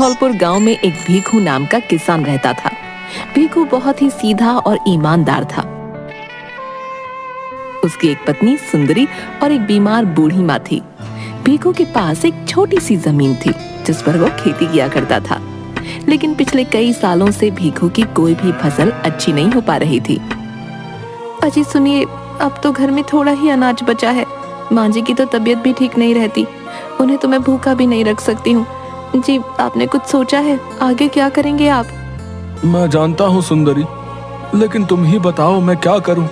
धौलपुर गांव में एक भीखू नाम का किसान रहता था। भीखू बहुत ही सीधा और ईमानदार था। उसकी एक पत्नी सुंदरी और एक बीमार बूढ़ी माँ थी। भीखू के पास एक छोटी सी जमीन थी जिस पर वो खेती किया करता था, लेकिन पिछले कई सालों से भीखू की कोई भी फसल अच्छी नहीं हो पा रही थी। अजी सुनिए, अब तो घर में थोड़ा ही अनाज बचा है। माँ जी की तो तबीयत भी ठीक नहीं रहती, उन्हें तो मैं भूखा भी नहीं रख सकती हूँ। जी, आपने कुछ सोचा है? आगे क्या करेंगे आप? मैं जानता हूँ सुंदरी, लेकिन तुम ही बताओ मैं क्या करूँ।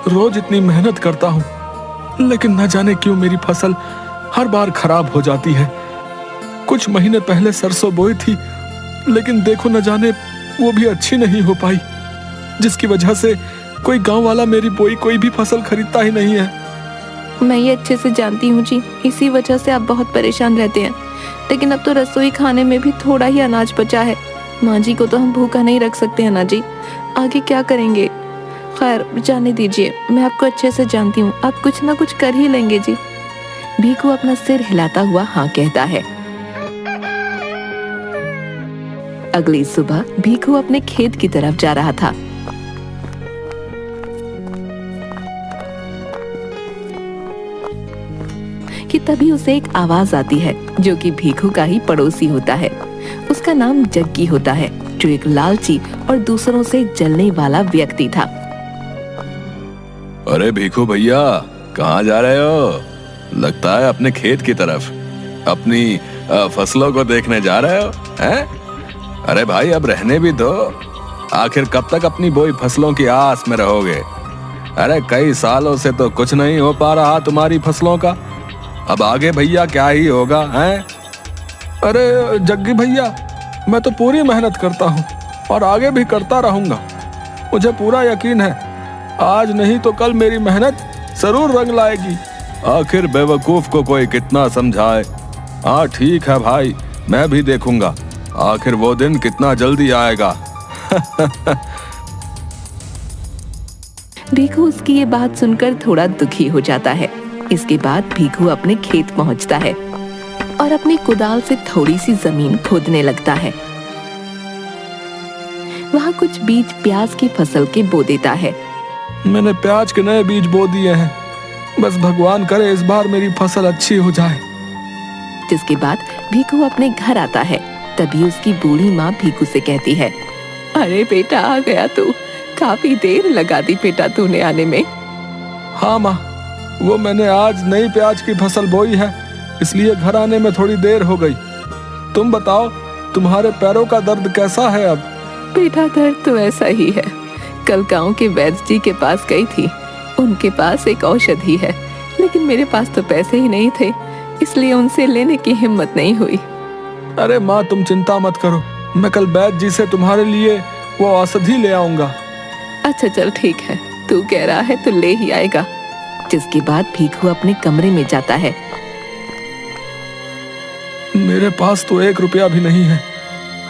रोज इतनी मेहनत करता हूँ, लेकिन न जाने क्यों मेरी फसल हर बार खराब हो जाती है। कुछ महीने पहले सरसों बोई थी, लेकिन देखो न जाने वो भी अच्छी नहीं हो पाई, जिसकी वजह से कोई गांव वाला मेरी बोई कोई भी फसल खरीदता ही नहीं है। मैं ये अच्छे से जानती हूँ जी, इसी वजह से आप बहुत परेशान रहते हैं। लेकिन अब तो रसोई खाने में भी थोड़ा ही अनाज बचा है। माँ जी को तो हम भूखा नहीं रख सकते हैं ना जी। आगे क्या करेंगे? खैर जाने दीजिए, मैं आपको अच्छे से जानती हूँ, आप कुछ ना कुछ कर ही लेंगे जी। भीखू अपना सिर हिलाता हुआ हाँ कहता है। अगली सुबह भीखू अपने खेत की तरफ जा रहा था। कि तभी उसे एक आवाज आती है जो कि भीखू का ही पड़ोसी होता है। उसका नाम जग्गी होता है, जो एक लालची और दूसरों से जलने वाला व्यक्ति था। अरे भीखू भैया, कहाँ जा रहे हो? लगता है अपने खेत की तरफ अपनी फसलों को देखने जा रहे हो, हैं? अरे भाई, अब रहने भी दो। आखिर कब तक अपनी बोई फसलों की आस में रहोगे? अरे कई सालों से तो कुछ नहीं हो पा रहा तुम्हारी फसलों का, अब आगे भैया क्या ही होगा, हैं? अरे जग्गी भैया, मैं तो पूरी मेहनत करता हूँ और आगे भी करता रहूंगा। मुझे पूरा यकीन है आज नहीं तो कल मेरी मेहनत जरूर रंग लाएगी। आखिर बेवकूफ को कोई कितना समझाए। हाँ ठीक है भाई, मैं भी देखूंगा आखिर वो दिन कितना जल्दी आएगा। भीखू उसकी ये बात सुनकर थोड़ा दुखी हो जाता है। इसके बाद भीखू अपने खेत पहुंचता है और अपनी कुदाल से थोड़ी सी जमीन खोदने लगता है। वहाँ कुछ बीज प्याज की फसल के बो देता है। मैंने प्याज के नए बीज बो दिए हैं, बस भगवान करे इस बार मेरी फसल अच्छी हो जाए। जिसके बाद भीखू अपने घर आता है। तभी उसकी बूढ़ी माँ भीखू से कहती है, अरे बेटा, आ गया तू। काफी देर लगा दी बेटा तूने आने में। हाँ माँ, वो मैंने आज नई प्याज की फसल बोई है, इसलिए घर आने में थोड़ी देर हो गई। तुम बताओ, तुम्हारे पैरों का दर्द कैसा है अब? बेटा, दर्द तो ऐसा ही है। कल गांव के वैद्य जी के पास गई थी, उनके पास एक औषधि है, लेकिन मेरे पास तो पैसे ही नहीं थे, इसलिए उनसे लेने की हिम्मत नहीं हुई। अरे माँ, तुम चिंता मत करो, मैं कल वैद्य जी से तुम्हारे लिए वो औषधि ले आऊंगा। अच्छा चल ठीक है, तू कह रहा है तो ले ही आएगा। जिसके बाद भीखू अपने कमरे में जाता है। मेरे पास तो 1 रुपया भी नहीं है,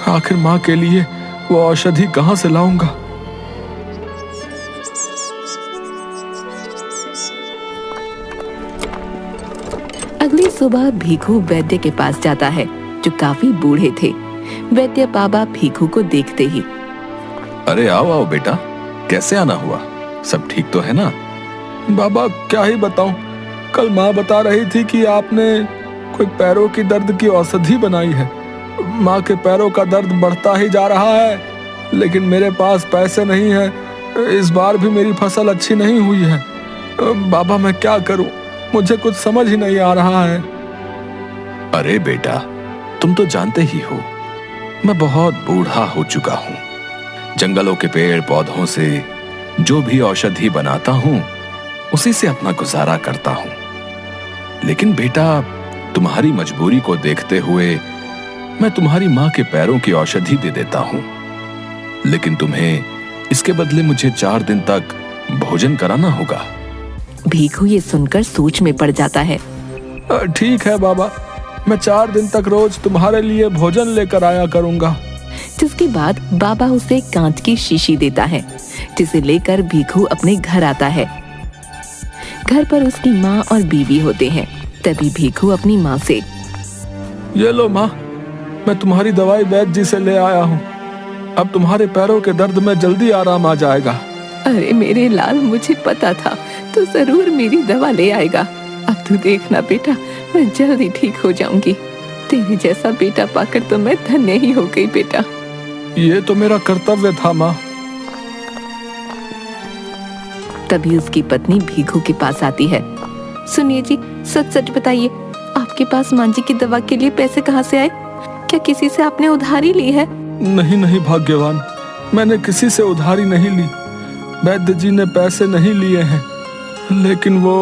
आखिर माँ के लिए वो औषधि कहाँ से लाऊंगा? अगली सुबह भीखू वैद्य के पास जाता है, जो काफी बूढ़े थे। वैद्य बाबा भीखू को देखते ही, अरे आओ आओ बेटा, कैसे आना हुआ? सब ठीक तो है ना? बाबा क्या ही बताऊं, कल माँ बता रही थी कि आपने कोई पैरों की दर्द की औषधि बनाई है। माँ के पैरों का दर्द बढ़ता ही जा रहा है, लेकिन मेरे पास पैसे नहीं है। इस बार भी मेरी फसल अच्छी नहीं हुई है। बाबा मैं क्या करूं, मुझे कुछ समझ ही नहीं आ रहा है। अरे बेटा, तुम तो जानते ही हो मैं बहुत बूढ़ा हो चुका हूँ। जंगलों के पेड़ पौधों से जो भी औषधि बनाता हूँ, उसी से अपना गुजारा करता हूँ। लेकिन बेटा, तुम्हारी मजबूरी को देखते हुए मैं तुम्हारी माँ के पैरों की औषधि दे देता हूँ, लेकिन तुम्हें इसके बदले मुझे 4 दिन तक भोजन कराना होगा। भीखू ये सुनकर सोच में पड़ जाता है। ठीक है बाबा, मैं 4 दिन तक रोज तुम्हारे लिए भोजन लेकर आया करूंगा। जिसके बाद बाबा उसे कांच की शीशी देता है, जिसे लेकर भीखू अपने घर आता है। घर पर उसकी माँ और बीवी होते हैं। तभी भीखू अपनी माँ से, ये लो माँ, मैं तुम्हारी दवाई वैद्य जी से ले आया हूँ। अब तुम्हारे पैरों के दर्द में जल्दी आराम आ जाएगा। अरे मेरे लाल, मुझे पता था तू जरूर मेरी दवा ले आएगा। अब तू देखना बेटा, मैं जल्दी ठीक हो जाऊंगी। तेरे जैसा बेटा पाकर तो मैं धन्य ही हो गई बेटा। ये तो मेरा कर्तव्य था माँ। तभी उसकी पत्नी भीखू के पास आती है। सुनिए जी, सच सच बताइए, आपके पास मां जी की दवा के लिए पैसे कहाँ से आए? क्या किसी से आपने उधारी ली है? नहीं नहीं भाग्यवान, मैंने किसी से उधारी नहीं ली। वैद्य जी ने पैसे नहीं लिए हैं, लेकिन वो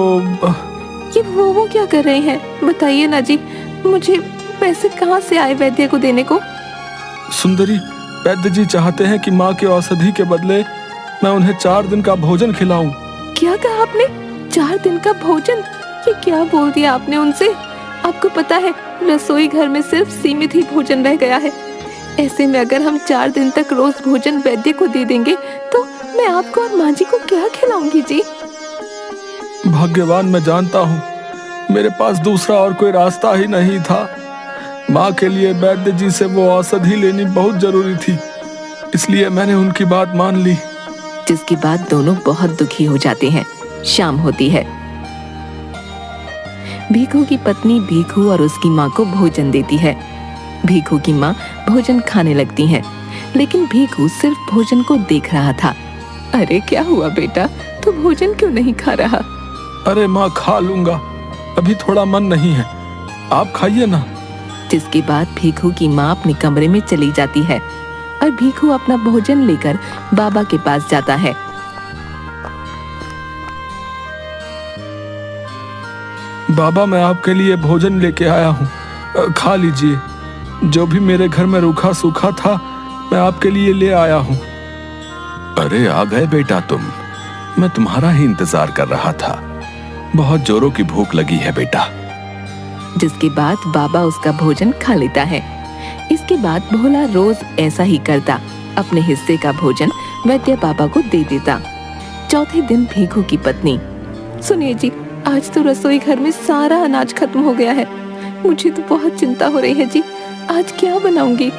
क्या कर रहे हैं? बताइए ना जी, मुझे पैसे कहाँ से आए वैद्य को देने को? सुंदरी, वैद्य जी चाहते हैं कि माँ की औषधि के बदले मैं उन्हें 4 दिन का भोजन खिलाऊं। क्या कहा आपने? 4 दिन का भोजन? ये क्या बोल दिया आपने उनसे? आपको पता है रसोई घर में सिर्फ सीमित ही भोजन रह गया है। ऐसे में अगर हम 4 दिन तक रोज भोजन वैद्य को दे देंगे तो मैं आपको और माँ जी को क्या खिलाऊंगी जी? भाग्यवान, मैं जानता हूँ मेरे पास दूसरा और कोई रास्ता ही नहीं था। माँ के लिए वैद्य जी से वो औषधि लेनी बहुत जरूरी थी, इसलिए मैंने उनकी बात मान ली। जिसके बाद दोनों बहुत दुखी हो जाते हैं। शाम होती है। भीखू की पत्नी भीखू और उसकी माँ को भोजन देती है। भीखू की माँ भोजन खाने लगती हैं, लेकिन भीखू सिर्फ भोजन को देख रहा था। अरे क्या हुआ बेटा, तू भोजन क्यों नहीं खा रहा? अरे माँ, खा लूंगा, अभी थोड़ा मन नहीं है, आप खाइए ना। जिसके बाद भीखू की माँ अपने कमरे में चली जाती है और भीखू अपना भोजन लेकर बाबा के पास जाता है। बाबा, मैं आपके लिए भोजन लेके आया हूँ, खा लीजिए। जो भी मेरे घर में रूखा सूखा था मैं आपके लिए ले आया हूँ। अरे आ गए बेटा तुम, मैं तुम्हारा ही इंतजार कर रहा था। बहुत जोरों की भूख लगी है बेटा। जिसके बाद बाबा उसका भोजन खा लेता है। इसके बाद भोला रोज ऐसा ही करता, अपने हिस्से का भोजन वैद्य बाबा को दे देता। चौथे दिन भीखू की पत्नी, सुनिए जी, आज तो रसोई घर में सारा अनाज खत्म हो गया है। मुझे तो बहुत चिंता हो रही है जी, आज क्या बनाऊंगी?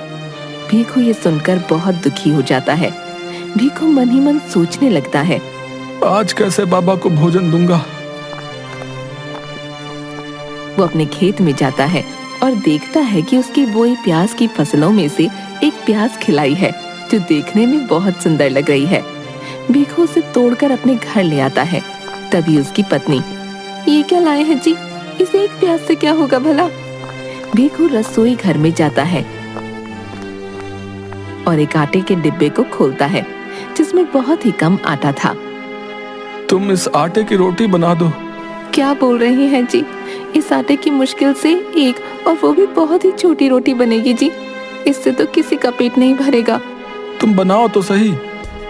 भीखू ये सुनकर बहुत दुखी हो जाता है। भीखू मन ही मन सोचने लगता है, आज कैसे बाबा को भोजन दूंगा। वो अपने खेत में जाता है और देखता है कि उसकी बोई प्याज की फसलों में से एक प्याज खिलाई है, जो देखने में बहुत सुंदर लग रही है। भीखू उसे तोड़कर अपने घर ले आता है। तभी उसकी पत्नी, ये क्या लाए हैं जी? इसे एक प्याज से क्या होगा भला? भीखू रसोई घर में जाता है और एक आटे के डिब्बे को खोलता है, जिसमें बहुत ही कम आटा था। तुम इस आटे की रोटी बना दो। क्या बोल रहे हैं जी? इस आटे की मुश्किल से एक, और वो भी बहुत ही छोटी रोटी बनेगी जी। इससे तो किसी का पेट नहीं भरेगा। तुम बनाओ तो सही,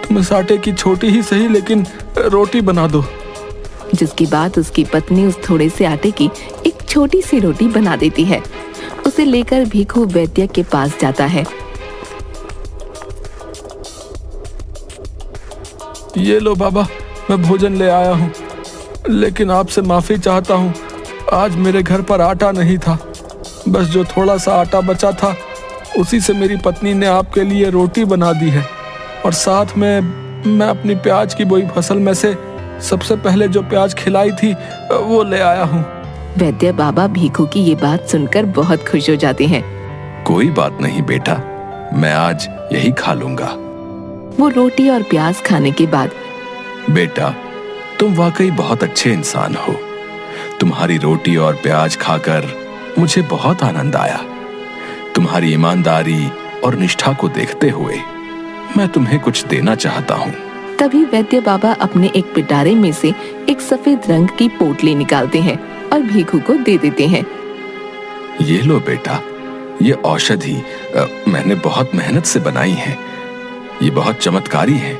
तुम इस आटे की छोटी ही सही, लेकिन रोटी बना दो। जिसके बाद उसकी पत्नी उस थोड़े से आटे की एक छोटी सी रोटी बना देती है। उसे लेकर भीखू वैद्य के पास जाता है। ये लो बाबा, मैं भोजन ले आया हूँ, लेकिन आपसे माफी चाहता हूँ, आज मेरे घर पर आटा नहीं था। बस जो थोड़ा सा आटा बचा था उसी से मेरी पत्नी ने आपके लिए रोटी बना दी है, और साथ में मैं अपनी प्याज की बोई फसल में से सबसे पहले जो प्याज खिलाई थी वो ले आया हूँ। वैद्य बाबा भीखू की ये बात सुनकर बहुत खुश हो जाते हैं। कोई बात नहीं बेटा, मैं आज यही खा लूंगा। वो रोटी और प्याज खाने के बाद, बेटा तुम वाकई बहुत अच्छे इंसान हो। तुम्हारी रोटी और प्याज खाकर मुझे बहुत आनंद आया। तुम्हारी ईमानदारी और निष्ठा को देखते हुए मैं तुम्हें कुछ देना चाहता हूँ। तभी वैद्य बाबा अपने एक पिटारे में से एक सफेद रंग की पोटली निकालते हैं और भीखू को दे देते हैं। ये लो बेटा, ये औषधि मैंने बहुत मेहनत से बनाई है। ये बहुत चमत्कारी है।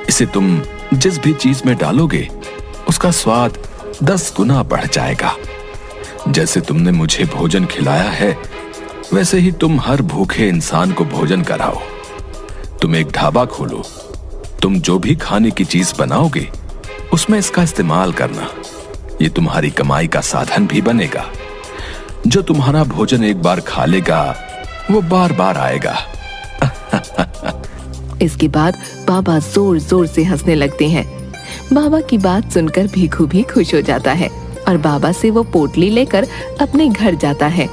इसे तुम जिस भी चीज में डालोगे उसका स्वाद 10 गुना बढ़ जाएगा। जैसे तुमने मुझे भोजन खिलाया है, वैसे ही तुम हर भूखे इंसान को भोजन कराओ। तुम एक ढाबा खोलो, तुम जो भी खाने की चीज बनाओगे उसमें इसका इस्तेमाल करना। ये तुम्हारी कमाई का साधन भी बनेगा। जो तुम्हारा भोजन एक बार खा लेगा वो बार बार आएगा। इसके बाद बाबा जोर जोर से हंसने लगते हैं। बाबा की बात सुनकर भीखू भी खुश हो जाता है और बाबा से वो पोटली लेकर अपने घर जाता है।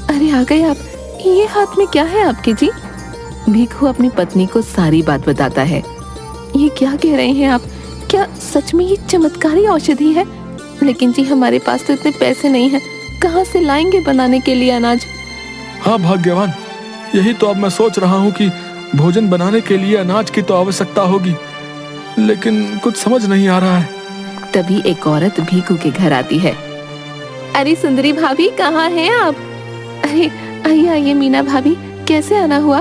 अरे आ गए आप, ये हाथ में क्या है आपके जी? भीखू अपनी पत्नी को सारी बात बताता है। ये क्या कह रहे हैं आप? क्या सच में ये चमत्कारी औषधि है? लेकिन जी हमारे पास तो इतने पैसे नहीं हैं, कहाँ से लाएंगे बनाने के लिए अनाज? हाँ भाग्यवान, यही तो अब मैं सोच रहा हूँ कि भोजन बनाने के लिए अनाज की तो आवश्यकता होगी, लेकिन कुछ समझ नहीं आ रहा है। तभी एक औरत भीखू के घर आती है। अरे सुंदरी भाभी, कहाँ हैं आप? अरे आइए आइए मीना भाभी, कैसे आना हुआ?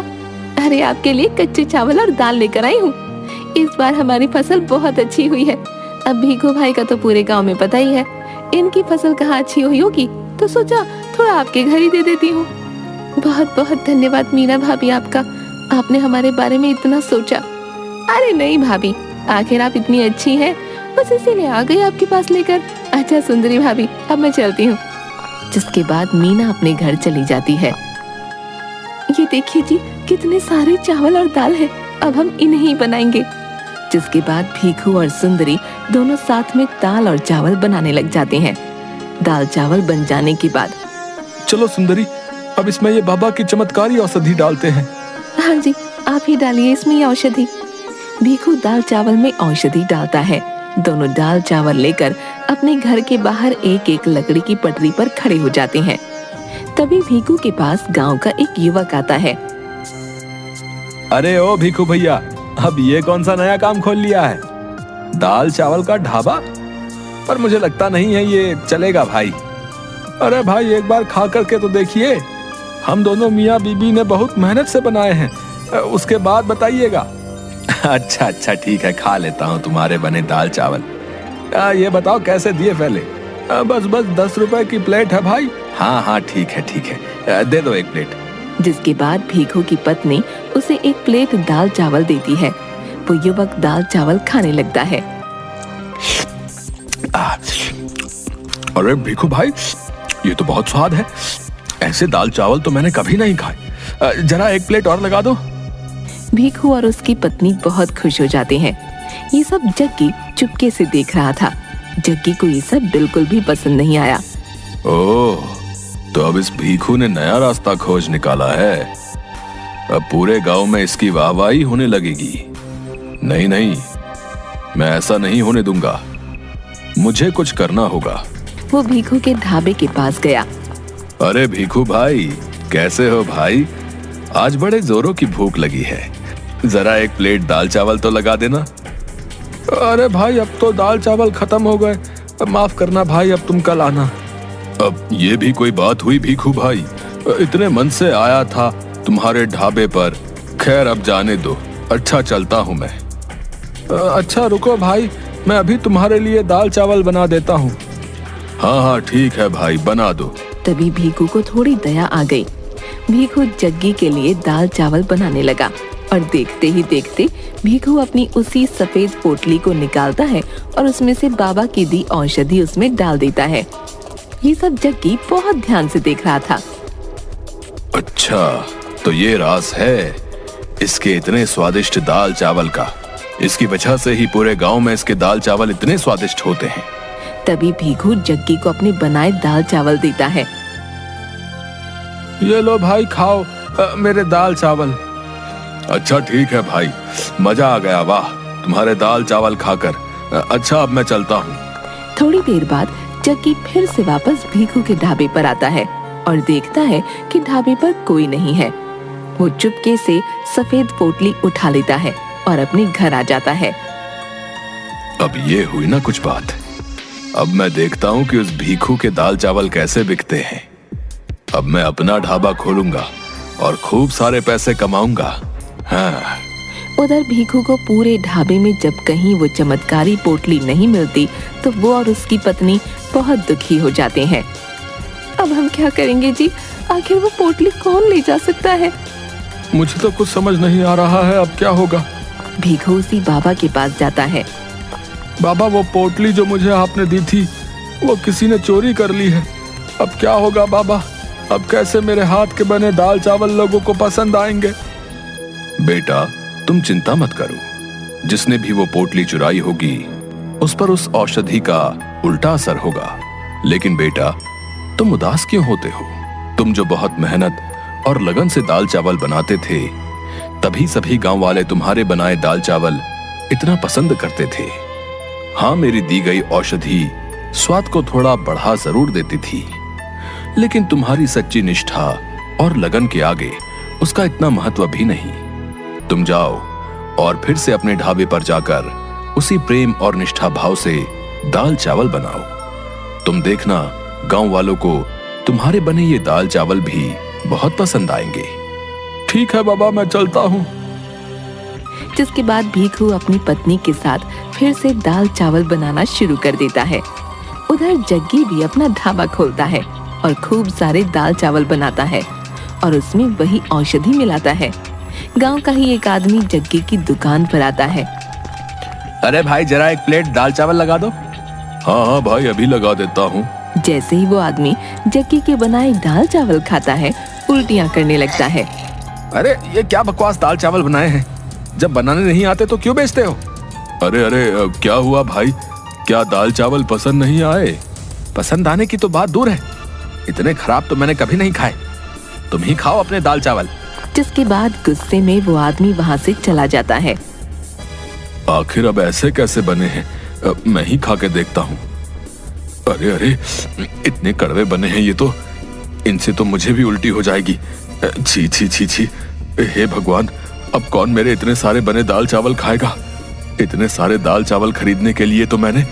अरे आपके लिए कच्चे चावल और दाल लेकर आई हूँ। इस बार हमारी फसल बहुत अच्छी हुई है। अब भीखू भाई का तो पूरे गांव में पता ही है, इनकी फसल कहाँ अच्छी हुई होगी, तो सोचा थोड़ा आपके घर ही दे देती हूँ। बहुत बहुत धन्यवाद मीना भाभी आपका, आपने हमारे बारे में इतना सोचा। अरे नहीं भाभी, आखिर आप इतनी अच्छी हैं, बस इसीलिए आ गई आपके पास लेकर। अच्छा सुंदरी भाभी, अब मैं चलती हूँ। जिसके बाद मीना अपने घर चली जाती है। ये देखिए जी, कितने सारे चावल और दाल है, अब हम इन्हें ही बनाएंगे। जिसके बाद भीखू और सुंदरी दोनों साथ में दाल और चावल बनाने लग जाते हैं। दाल चावल बन जाने के बाद, चलो सुंदरी, अब इसमें ये बाबा की चमत्कारी औषधि डालते हैं। हाँ जी, आप ही डालिए इसमें ये औषधि। भीखू दाल चावल में औषधि डालता है। दोनों दाल चावल लेकर अपने घर के बाहर एक एक लकड़ी की पटरी पर खड़े हो जाते हैं। तभी भीखू के पास गांव का एक युवक आता है। अरे ओ भीखू भैया, अब ये कौन सा नया काम खोल लिया है? दाल चावल का ढाबा? पर मुझे लगता नहीं है ये चलेगा भाई। अरे भाई, एक बार खा करके तो देखिए, हम दोनों मियाँ बीबी ने बहुत मेहनत से बनाए हैं, उसके बाद बताइएगा। अच्छा अच्छा ठीक है, खा लेता हूँ तुम्हारे बने दाल चावल। ये बताओ कैसे दिए पहले? बस 10 रुपए की प्लेट है भाई। हाँ हाँ ठीक है, दे दो एक प्लेट। जिसके बाद भीखू की पत्नी उसे एक प्लेट दाल चावल देती है। वो युवक दाल चावल खाने लगता है। अरे भीखू भाई, ये तो बहुत स्वाद है, ऐसे दाल चावल तो मैंने कभी नहीं खाए। जरा एक प्लेट और लगा दो। भीखू और उसकी पत्नी बहुत खुश हो जाते हैं। ये सब जग्गी चुपके से देख रहा था। जग्गी को ये सब बिल्कुल भी पसंद नहीं आया। ओह, तो अब इस भीखू ने नया रास्ता खोज निकाला है। अब पूरे गांव में इसकी वाहवाही होने लगेगी। नहीं नहीं, मैं ऐसा नहीं होने दूंगा, मुझे कुछ करना होगा। वो भीखू के ढाबे के पास गया। अरे भीखू भाई, कैसे हो भाई? आज बड़े जोरों की भूख लगी है, जरा एक प्लेट दाल चावल तो लगा देना। अरे भाई, अब तो दाल चावल खत्म हो गए, माफ करना भाई, अब तुम कल आना। अब ये भी कोई बात हुई भीखू भाई? इतने मन से आया था तुम्हारे ढाबे पर। खैर अब जाने दो, अच्छा चलता हूँ मैं। अच्छा रुको भाई, मैं अभी तुम्हारे लिए दाल चावल बना देता हूँ। हाँ हाँ ठीक है भाई, बना दो। तभी भीखू को थोड़ी दया आ गई। भीखू जग्गी के लिए दाल चावल बनाने लगा और देखते ही देखते भीखू अपनी उसी सफेद पोटली को निकालता है और उसमें से बाबा की दी औषधि उसमें डाल देता है। ये सब जग्गी बहुत ध्यान से देख रहा था। अच्छा, तो ये राज है इसके इतने स्वादिष्ट दाल चावल का। इसकी वजह से ही पूरे गांव में इसके दाल चावल इतने स्वादिष्ट होते हैं। तभी भीखू जग्गी को अपने बनाए दाल चावल देता है। ये लो भाई, खाओ मेरे दाल चावल। अच्छा ठीक है भाई, मजा आ गया, वाह तुम्हारे दाल चावल खाकर। अच्छा अब मैं चलता हूँ। थोड़ी देर बाद जग्गी फिर से वापस भीखू के ढाबे पर आता है और देखता है कि ढाबे पर कोई नहीं है। वो चुपके से सफेद पोटली उठा लेता है और अपने घर आ जाता है। अब ये हुई ना कुछ बात। अब मैं देखता हूँ कि उस भीखू के दाल चावल कैसे बिकते हैं। अब मैं अपना ढाबा खोलूंगा और खूब सारे पैसे कमाऊंगा। हाँ। उधर भीखू को पूरे ढाबे में जब कहीं वो चमत्कारी पोटली नहीं मिलती तो वो और उसकी पत्नी बहुत दुखी हो जाते हैं। अब हम क्या करेंगे जी? आखिर वो पोटली कौन ले जा सकता है? मुझे तो कुछ समझ नहीं आ रहा है, अब क्या होगा? भीखू उसी बाबा के पास जाता है। बाबा, वो पोटली जो मुझे आपने दी थी वो किसी ने चोरी कर ली है। अब क्या होगा बाबा? अब कैसे मेरे हाथ के बने दाल चावल लोगों को पसंद आएंगे? बेटा, तुम चिंता मत करो। जिसने भी वो पोटली चुराई होगी उस पर उस औषधि का उल्टा असर होगा। लेकिन बेटा, तुम उदास क्यों होते हो? तुम जो बहुत मेहनत और लगन से दाल चावल बनाते थे, तभी सभी गांव वाले तुम्हारे बनाए दाल चावल इतना पसंद करते थे। हाँ, मेरी दी गई औषधि स्वाद को थोड़ा बढ़ा जरूर देती थी, लेकिन तुम्हारी सच्ची निष्ठा और लगन के आगे उसका इतना महत्व भी नहीं। तुम जाओ और फिर से अपने ढाबे पर जाकर उसी प्रेम और निष्ठा भाव से दाल चावल बनाओ। तुम देखना, गांव वालों को तुम्हारे बने ये दाल चावल भी बहुत पसंद आएंगे। ठीक है बाबा, मैं चलता हूँ। जिसके बाद भीखू अपनी पत्नी के साथ फिर से दाल चावल बनाना शुरू कर देता है। उधर जग्गी भी अपना ढाबा खोलता है और खूब सारे दाल चावल बनाता है और उसमें वही औषधि मिलाता है। गांव का ही एक आदमी जग्गी की दुकान पर आता है। अरे भाई, जरा एक प्लेट दाल चावल लगा दो। हाँ हाँ भाई, अभी लगा देता हूँ। जैसे ही वो आदमी जग्गी के बनाए दाल चावल खाता है, उल्टियां करने लगता है। अरे ये क्या बकवास दाल चावल बनाए हैं? जब बनाने नहीं आते तो क्यों बेचते हो? अरे अरे, क्या हुआ भाई? क्या दाल चावल पसंद नहीं आए? पसंद आने की तो बात दूर है, इतने खराब तो मैंने कभी नहीं खाए। तुम ही खाओ अपने दाल चावल। जिसके बाद गुस्से में वो आदमी वहाँ से चला जाता है। आखिर अब ऐसे कैसे बने हैं? मैं ही खा के देखता हूँ। अरे अरे, इतने कड़वे बने हैं ये तो, इनसे तो मुझे भी उल्टी हो जाएगी। छी छी छी छी। हे भगवान, अब कौन मेरे इतने सारे बने दाल चावल खाएगा? इतने सारे दाल चावल खरीदने के लिए तो मैंने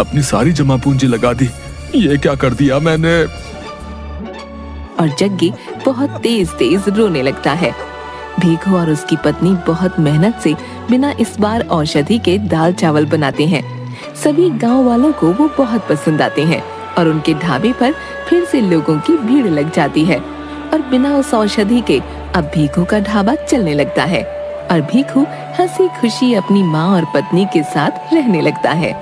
अपनी सारी जमा पूंजी लगा दी। ये क्या कर दिया मैंने? और जग्गी बहुत तेज तेज रोने लगता है। भीखू और उसकी पत्नी बहुत मेहनत से बिना इस बार औषधि के दाल चावल बनाते हैं। सभी गांव वालों को वो बहुत पसंद आते हैं और उनके ढाबे पर फिर से लोगों की भीड़ लग जाती है। और बिना उस औषधि के अब भीखू का ढाबा चलने लगता है और भीखू हंसी खुशी अपनी माँ और पत्नी के साथ रहने लगता है।